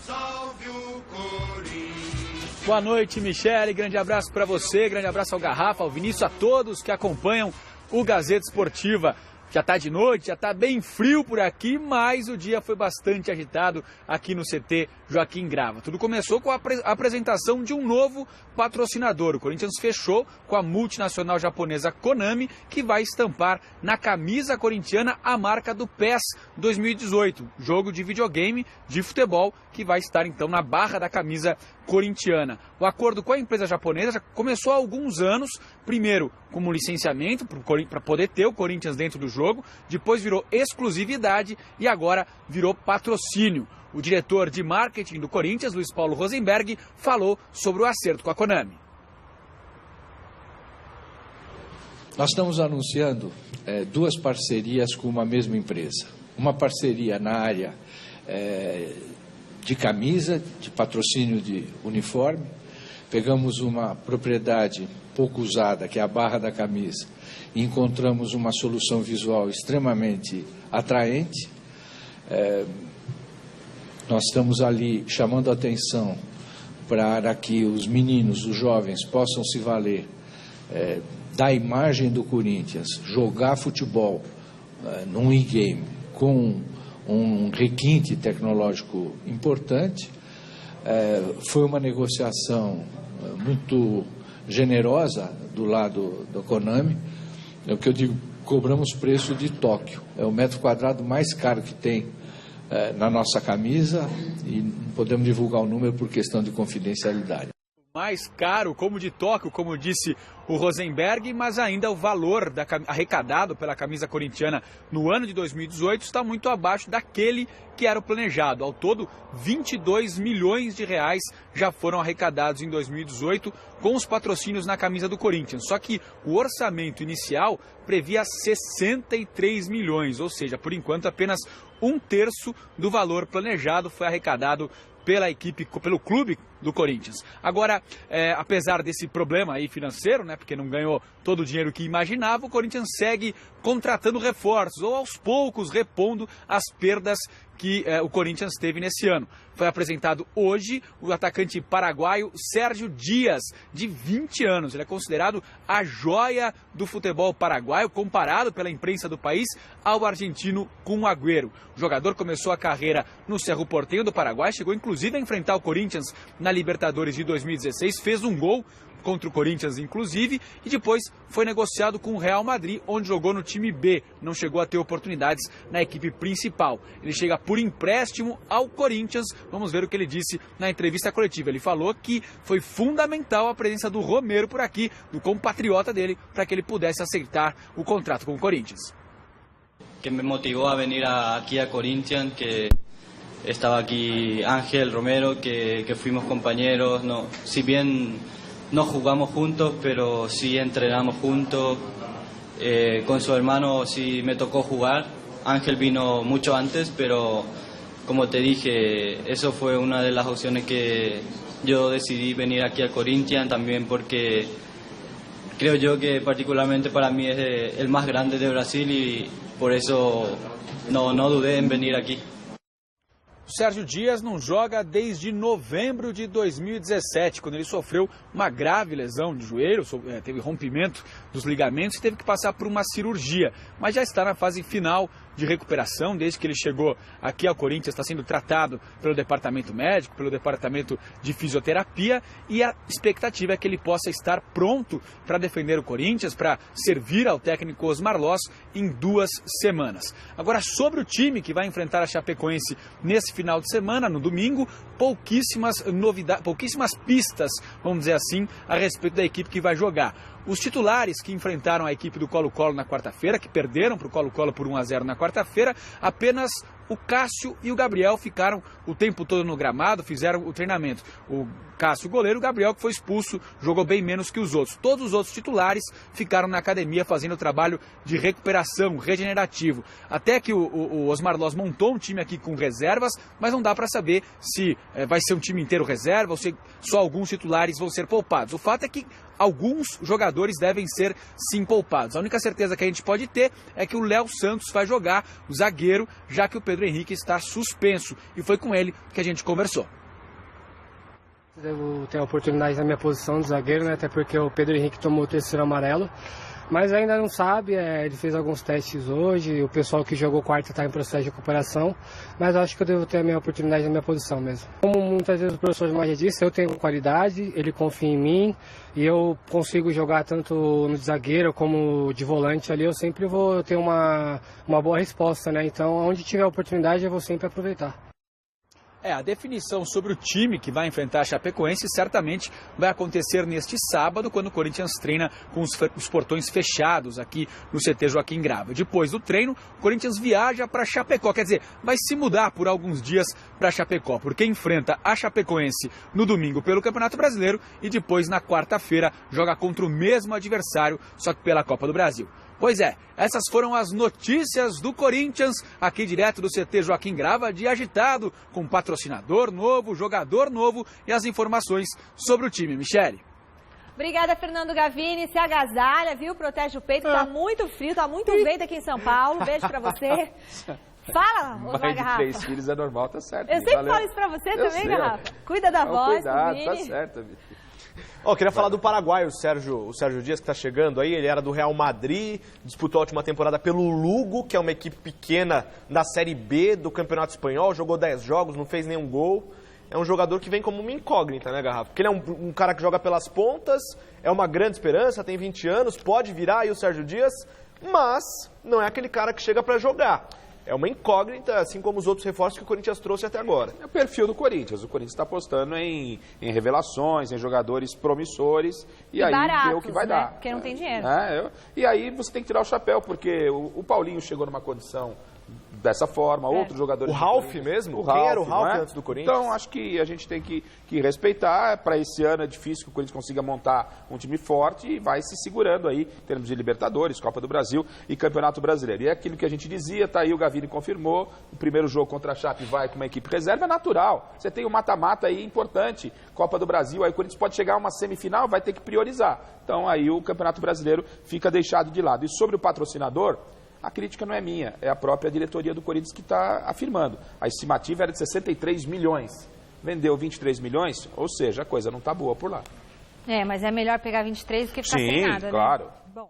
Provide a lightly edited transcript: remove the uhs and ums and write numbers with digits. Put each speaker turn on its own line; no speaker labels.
Salve o Corinthians.
Boa noite, Michele. Grande abraço para você, grande abraço ao Garrafa, ao Vinícius, a todos que acompanham o Gazeta Esportiva. Já está de noite, já está bem frio por aqui, mas o dia foi bastante agitado aqui no CT Joaquim Grava. Tudo começou com a apresentação de um novo patrocinador. O Corinthians fechou com a multinacional japonesa Konami, que vai estampar na camisa corintiana a marca do PES 2018, jogo de videogame de futebol, que vai estar então na barra da camisa corintiana. O acordo com a empresa japonesa já começou há alguns anos, primeiro como licenciamento para poder ter o Corinthians dentro do jogo, depois virou exclusividade e agora virou patrocínio. O diretor de marketing do Corinthians, Luiz Paulo Rosenberg, falou sobre o acerto com a Konami.
Nós estamos anunciando duas parcerias com uma mesma empresa. Uma parceria na área de camisa, de patrocínio de uniforme. Pegamos uma propriedade pouco usada, que é a barra da camisa, e encontramos uma solução visual extremamente atraente. Nós estamos ali chamando a atenção para que os meninos, os jovens, possam se valer da imagem do Corinthians, jogar futebol num e-game com um requinte tecnológico importante. Foi uma negociação muito generosa do lado da Konami. É o que eu digo, cobramos preço de Tóquio. É o metro quadrado mais caro que tem na nossa camisa e não podemos divulgar o número por questão de confidencialidade.
Mais caro, como de Tóquio, como disse o Rosenberg, mas ainda o valor arrecadado pela camisa corintiana no ano de 2018 está muito abaixo daquele que era o planejado. Ao todo, 22 milhões de reais já foram arrecadados em 2018 com os patrocínios na camisa do Corinthians. Só que o orçamento inicial previa 63 milhões, ou seja, por enquanto apenas 1/3 do valor planejado foi arrecadado pela equipe, pelo clube do Corinthians. Agora, apesar desse problema aí financeiro, né, porque não ganhou todo o dinheiro que imaginava, o Corinthians segue contratando reforços, ou aos poucos repondo as perdas que o Corinthians teve nesse ano. Foi apresentado hoje o atacante paraguaio Sérgio Dias, de 20 anos. Ele é considerado a joia do futebol paraguaio, comparado pela imprensa do país ao argentino Kun Agüero. O jogador começou a carreira no Cerro Porteño do Paraguai, chegou inclusive a enfrentar o Corinthians na Libertadores de 2016, fez um gol contra o Corinthians, inclusive, e depois foi negociado com o Real Madrid, onde jogou no time B, não chegou a ter oportunidades na equipe principal. Ele chega por empréstimo ao Corinthians, vamos ver o que ele disse na entrevista coletiva. Ele falou que foi fundamental a presença do Romero por aqui, do compatriota dele, para que ele pudesse aceitar o contrato com o Corinthians.
Que me motivou a venir aqui a Corinthians, que estava aqui Ángel Romero, que fuimos compañeros, no, si bien no jugamos juntos, pero sí entrenamos juntos. Con su hermano sí me tocó jugar. Ángel vino mucho antes, pero como te dije, eso fue una de las opciones que yo decidí venir aquí a Corinthians, también porque creo yo que particularmente para mí es el más grande de Brasil y por eso no dudé en venir aquí.
O Sérgio Dias não joga desde novembro de 2017, quando ele sofreu uma grave lesão de joelho, teve rompimento dos ligamentos e teve que passar por uma cirurgia, mas já está na fase final de recuperação. Desde que ele chegou aqui ao Corinthians, está sendo tratado pelo departamento médico, pelo departamento de fisioterapia, e a expectativa é que ele possa estar pronto para defender o Corinthians, para servir ao técnico Osmar Loss em 2 semanas. Agora, sobre o time que vai enfrentar a Chapecoense nesse final de semana, no domingo, pouquíssimas novidades, pouquíssimas pistas, vamos dizer assim, a respeito da equipe que vai jogar. Os titulares que enfrentaram a equipe do Colo-Colo na quarta-feira, que perderam para o Colo-Colo por 1-0 na quarta-feira, apenas o Cássio e o Gabriel ficaram o tempo todo no gramado, fizeram o treinamento. O Cássio, o goleiro, o Gabriel, que foi expulso, jogou bem menos que os outros. Todos os outros titulares ficaram na academia fazendo o trabalho de recuperação, regenerativo. Até que o Osmar Loss montou um time aqui com reservas, mas não dá para saber se vai ser um time inteiro reserva ou se só alguns titulares vão ser poupados. O fato é que alguns jogadores devem ser sim poupados. A única certeza que a gente pode ter é que o Léo Santos vai jogar, o zagueiro, já que o Pedro Henrique está suspenso. E foi com ele que a gente conversou.
Devo ter a oportunidade na minha posição de zagueiro, né? Até porque o Pedro Henrique tomou o terceiro amarelo. Mas ainda não sabe, ele fez alguns testes hoje, o pessoal que jogou quarta está em processo de recuperação, mas acho que eu devo ter a minha oportunidade na minha posição mesmo. Como muitas vezes o professor Gilmar já disse, eu tenho qualidade, ele confia em mim e eu consigo jogar tanto no zagueiro como de volante ali, eu sempre vou ter uma boa resposta, né? Então, onde tiver oportunidade eu vou sempre aproveitar.
A definição sobre o time que vai enfrentar a Chapecoense certamente vai acontecer neste sábado, quando o Corinthians treina com os portões fechados aqui no CT Joaquim Grava. Depois do treino, o Corinthians viaja para Chapecó, quer dizer, vai se mudar por alguns dias para Chapecó, porque enfrenta a Chapecoense no domingo pelo Campeonato Brasileiro e depois na quarta-feira joga contra o mesmo adversário, só que pela Copa do Brasil. Pois é, essas foram as notícias do Corinthians, aqui direto do CT Joaquim Grava, dia agitado, com patrocinador novo, jogador novo e as informações sobre o time. Michele.
Obrigada, Fernando Gavini. Se agasalha, viu? Protege o peito, tá muito frio, tá muito vento aqui em São Paulo. Beijo pra você. Fala,
Mãe de 3 filhos é normal, tá certo.
Eu sempre falo isso pra você também, Garrafa. Cuida da voz,
cuidado,
Vini.
tá certo, Vini.
Queria falar do Paraguai, o Sérgio Dias, que está chegando aí. Ele era do Real Madrid, disputou a última temporada pelo Lugo, que é uma equipe pequena da Série B do Campeonato Espanhol. Jogou 10 jogos, não fez nenhum gol. É um jogador que vem como uma incógnita, né, Garrafa? Porque ele é um cara que joga pelas pontas, é uma grande esperança, tem 20 anos, pode virar aí o Sérgio Dias, mas não é aquele cara que chega para jogar. É uma incógnita, assim como os outros reforços que o Corinthians trouxe até agora.
É o perfil do Corinthians. O Corinthians está apostando em revelações, em jogadores promissores. E aí
baratos,
vê o que vai
né?
dar.
Porque não tem dinheiro.
E aí você tem que tirar o chapéu, porque o Paulinho chegou numa condição dessa forma, outros jogadores...
O Ralf mesmo? Quem era o Ralf antes do Corinthians?
Então, acho que a gente tem que respeitar. Para esse ano é difícil que o Corinthians consiga montar um time forte e vai se segurando aí, em termos de Libertadores, Copa do Brasil e Campeonato Brasileiro. E é aquilo que a gente dizia, tá aí o Gavini confirmou, o primeiro jogo contra a Chape vai com uma equipe reserva, é natural. Você tem um mata-mata aí importante, Copa do Brasil, aí o Corinthians pode chegar a uma semifinal, vai ter que priorizar. Então aí o Campeonato Brasileiro fica deixado de lado. E sobre o patrocinador... A crítica não é minha, é a própria diretoria do Corinthians que está afirmando. A estimativa era de 63 milhões. Vendeu 23 milhões, ou seja, a coisa não está boa por lá.
Mas é melhor pegar 23 do que ficar sem nada,
claro.
Né? Bom.